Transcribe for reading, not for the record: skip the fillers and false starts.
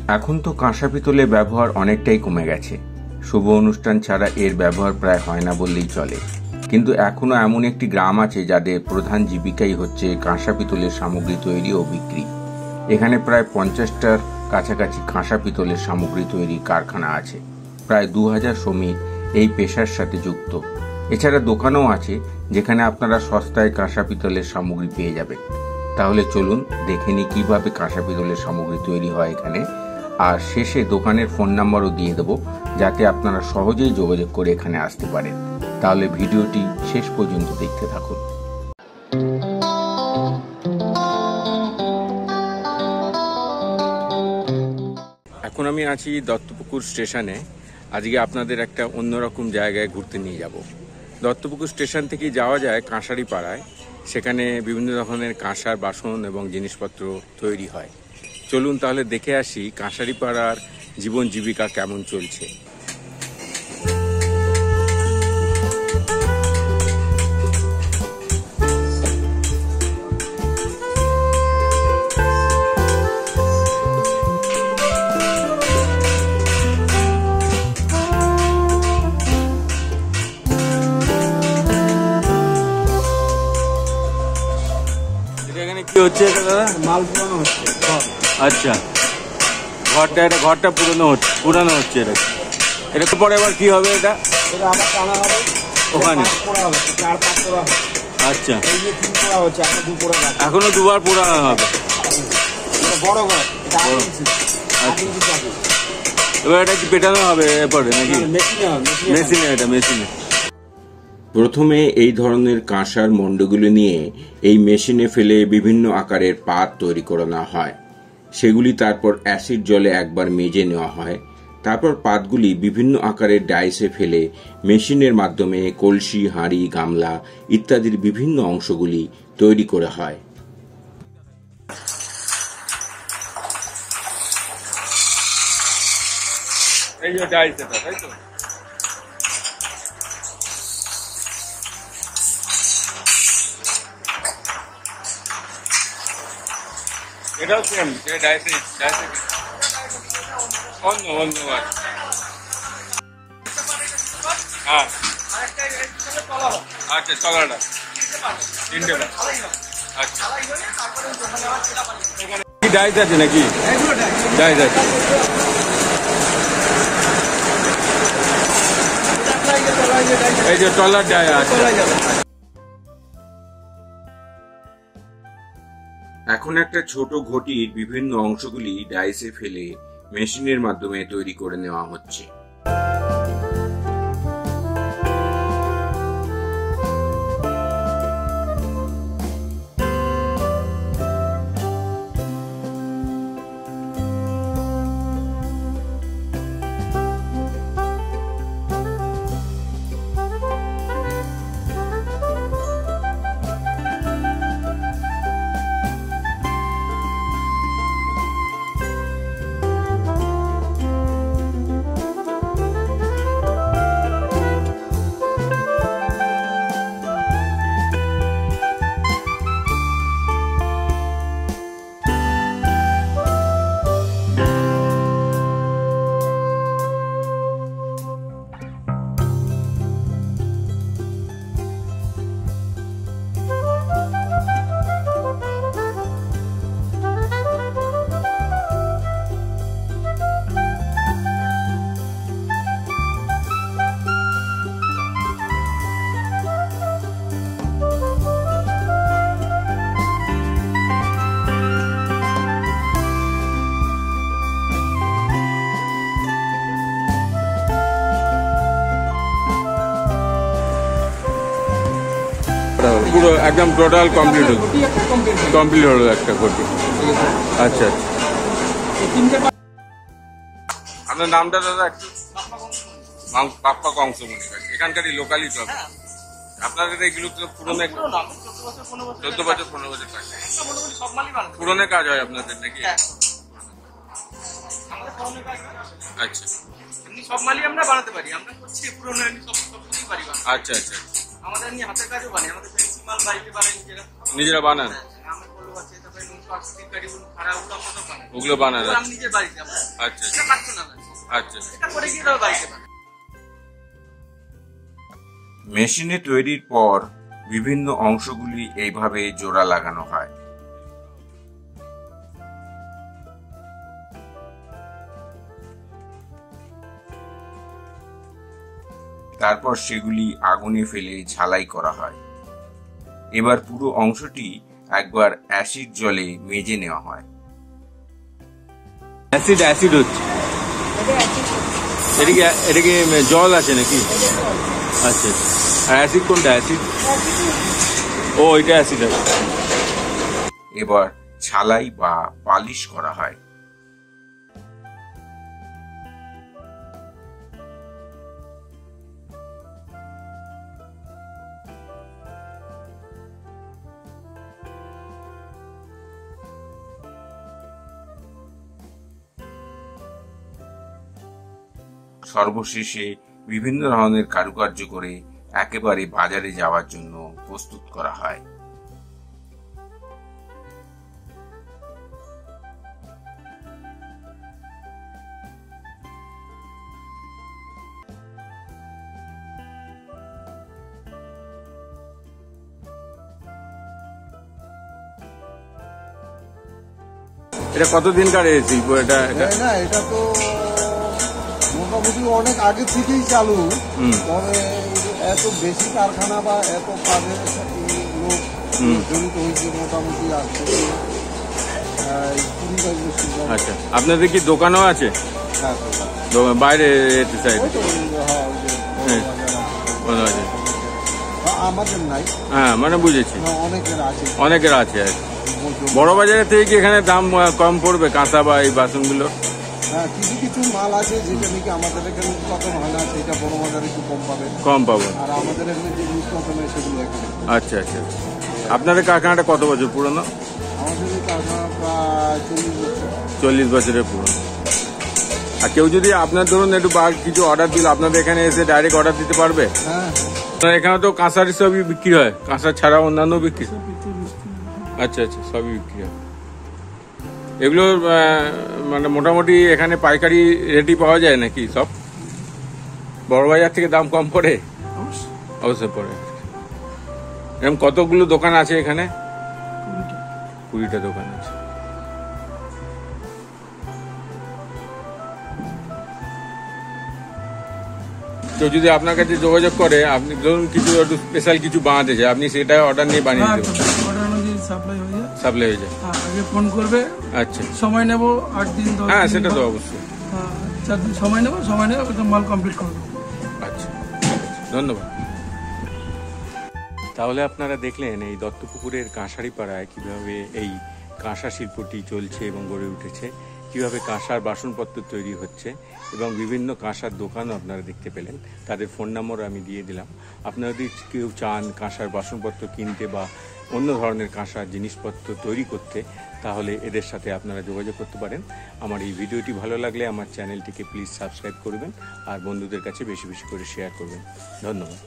এখন তো কাঁসা পিতলের ব্যবহার অনেকটাই কমে গেছে। শুভ অনুষ্ঠান ছাড়া এর ব্যবহার প্রায় হয় না বললেই চলে। কিন্তু এখনো এমন একটি গ্রাম আছে যাদের প্রধান জীবিকাই হচ্ছে কাঁসা পিতলের সামগ্রী তৈরি ও বিক্রি। এখানে প্রায় 50টার কাছাকাছি কাঁসা পিতলের সামগ্রী তৈরির কারখানা আছে। প্রায় 2000 শ্রমিক এই পেশার সাথে যুক্ত। এছাড়া দোকানও আছে যেখানে আপনারা সস্তায় কাঁসা পিতলের সামগ্রী পেয়ে যাবেন। তাহলে চলুন দেখে নিই কিভাবে কাঁসা পিতলের সামগ্রী তৈরি হয় এখানে। আর শেষে দোকানের ফোন নাম্বারও দিয়ে দেব, যাতে আপনারা সহজেই যোগাযোগ করে এখানে আসতে পারেন। তাহলে ভিডিওটি শেষ পর্যন্ত দেখতে থাকুন। এখন আমি আছি দত্তপুকুর স্টেশনে। আজকে আপনাদের একটা অন্যরকম জায়গায় ঘুরতে নিয়ে যাব। দত্তপুকুর স্টেশন থেকে যাওয়া যায় কাঁসারি পাড়ায়। সেখানে বিভিন্ন ধরনের কাঁসার বাসন এবং জিনিসপত্র তৈরি হয়। চলুন তাহলে দেখে আসি কাঁসারি পাড়ার জীবন জীবিকা কেমন চলছে। কি হচ্ছে এটা দাদা? মাল পুরানো হচ্ছে। আচ্ছা, ঘরটা পুরানো হচ্ছে এটা পরে আবার কি হবে? এটা আবার টানা হবে ওখানে। আচ্ছা, এখনো দুবার পোড়ানো হবে। বড় ঘর, এবার এটা কি পেটানো হবে এরপরে নাকি? মেশিনে। এটা মেশিনে। প্রথমে এই ধরনের কাঁসার মণ্ডগুলো নিয়ে এই মেশিনে ফেলে বিভিন্ন আকারের পাত তৈরি করে নেওয়া হয়। সেগুলি তারপর অ্যাসিড জলে একবার মেজে নেওয়া হয়। তারপর পাতগুলি বিভিন্ন আকারের ডাইসে ফেলে মেশিনের মাধ্যমে কলসি, হাঁড়ি, গামলা ইত্যাদির বিভিন্ন অংশগুলি তৈরি করা হয়। এই যে ডাইস, এটা তাই তো? এটাও সেম, ডাইসে অন্য হ্যাঁ। আচ্ছা, তলাটা 3টে। আচ্ছা, কি ডাইস আছে নাকি? ডাইস আছে। এই যে তলার ডাই আছে। এখন একটা ছোট ঘটির বিভিন্ন অংশগুলি ডাইসে ফেলে মেশিনের মাধ্যমে তৈরি করে নেওয়া হচ্ছে। পুরো একদম টোটাল কমপ্লিট হলো একটা ঘটি। আচ্ছা, আপনার নামটা দাদা? একটু পাপ্পা কংসমণি। এখানকারই লোকালই তো আপনাদের? এইগুলো তো পুরনো, 14 বছর 15 বছর কাজ। পুরনো কাজ হয় আপনাদের নাকি? আচ্ছা, সব মালই আমরা বানাতে পারি। আমরা করছি পুরনো, আচ্ছা আচ্ছা। আমাদের হাতের কাজও বানাই, আমাদের নিজেরা বানান। ওগুলো বানানো আচ্ছা আচ্ছা। মেশিনে তৈরির পর বিভিন্ন অংশগুলি এইভাবে জোড়া লাগানো হয়। তারপর সেগুলি আগুনে ফেলে ঝালাই করা হয়। এবার পুরো অংশটি একবার অ্যাসিড জলে মেজে নেওয়া হয়। অ্যাসিড হচ্ছে, এটা কি জল আছে নাকি? আচ্ছা, আর অ্যাসিড কোনটা? অ্যাসিড, ও এটা অ্যাসিড আছে। এবার ছালাই বা পালিশ করা হয়। সর্বশেষে বিভিন্ন ধরনের কারুকার্য করে একেবারে বাজারে যাওয়ার জন্য প্রস্তুত করা হয়। এটা কতদিনকার শিল্প? এটা তো মোটামুটি অনেক আগে থেকেই চালু, তবে এত বেশি কারখানা বা এত কাজের লোক জড়িত হয়েছে মোটামুটি আসছে 20-22 বছর। আচ্ছা, আপনাদের কি দোকানও আছে? হ্যাঁ, বাইরে আমাদের নাই। হ্যাঁ, মানে বুঝেছি, অনেকের আছে। বড় বাজারের থেকে কি এখানে দাম কম পড়বে কাঁচা বা এই বাসনগুলো? হ্যাঁ, কিছু কিছু মাল আছে যেটা নাকি আমাদের এখানে উৎপাদন হয় না, সেটা বড় বাজারে একটু কম পাবো। আর আমাদের এখানে যে উৎপাদন হয় সেগুলো এখানে। আচ্ছা আচ্ছা। আপনাদের কারখানাটা কত বছর পুরনো? আমাদের এই কারখানা প্রায় 40 বছর। 40 বছরের পুরনো। আর কেউ যদি আপনার ধরুন একটু কিছু অর্ডার দিল, আপনাদের এখানে এসে ডাইরেক্ট অর্ডার দিতে পারবে? হ্যাঁ, এখানে তো কাঁসার সবই বিক্রি হয়, কাঁসা ছাড়া অন্যান্য বিক্রি? আচ্ছা আচ্ছা, সবই বিক্রি হয়। এগুলো মানে মোটামুটি এখানে পাইকারি রেটই পাওয়া যায় নাকি সব? বড় বাজার থেকে দাম কম পড়ে? অবশ্যই পড়ে। এরকম কতগুলো দোকান আছে এখানে? 20টা দোকান আছে। তো যদি আপনার কাছে যোগাযোগ করে, আপনি ধরুন কিছু একটু স্পেশাল কিছু বানাতে চাই, আপনি সেটা অর্ডার নিয়ে বানিয়ে দেবেন? সাপ্লাই হয়ে যায়। আগে ফোন করবে। আচ্ছা, সময় নেব 8 দিন 10 দিন। হ্যাঁ, সেটা তো অবশ্যই। 4 দিন সময় নেব মাল কমপ্লিট করবো। আচ্ছা, ধন্যবাদ। তাহলে আপনারা দেখলেন এই দত্তপুকুরের কাঁসারি পাড়ায় কিভাবে এই কাঁসা শিল্পটি চলছে এবং গড়ে উঠেছে, কিভাবে কাঁসার বাসনপত্র তৈরি হচ্ছে এবং বিভিন্ন কাঁসার দোকানও আপনারা দেখতে পেলেন। তাদের ফোন নম্বর আমি দিয়ে দিলাম। আপনারা যদি কেউ চান কাঁসার বাসনপত্র কিনতে বা অন্য ধরনের কাঁসার জিনিসপত্র তৈরি করতে, তাহলে এদের সাথে আপনারা যোগাযোগ করতে পারেন। আমার এই ভিডিওটি ভালো লাগলে আমার চ্যানেলটিকে প্লিজ সাবস্ক্রাইব করবেন আর বন্ধুদের কাছে বেশি বেশি করে শেয়ার করবেন। ধন্যবাদ।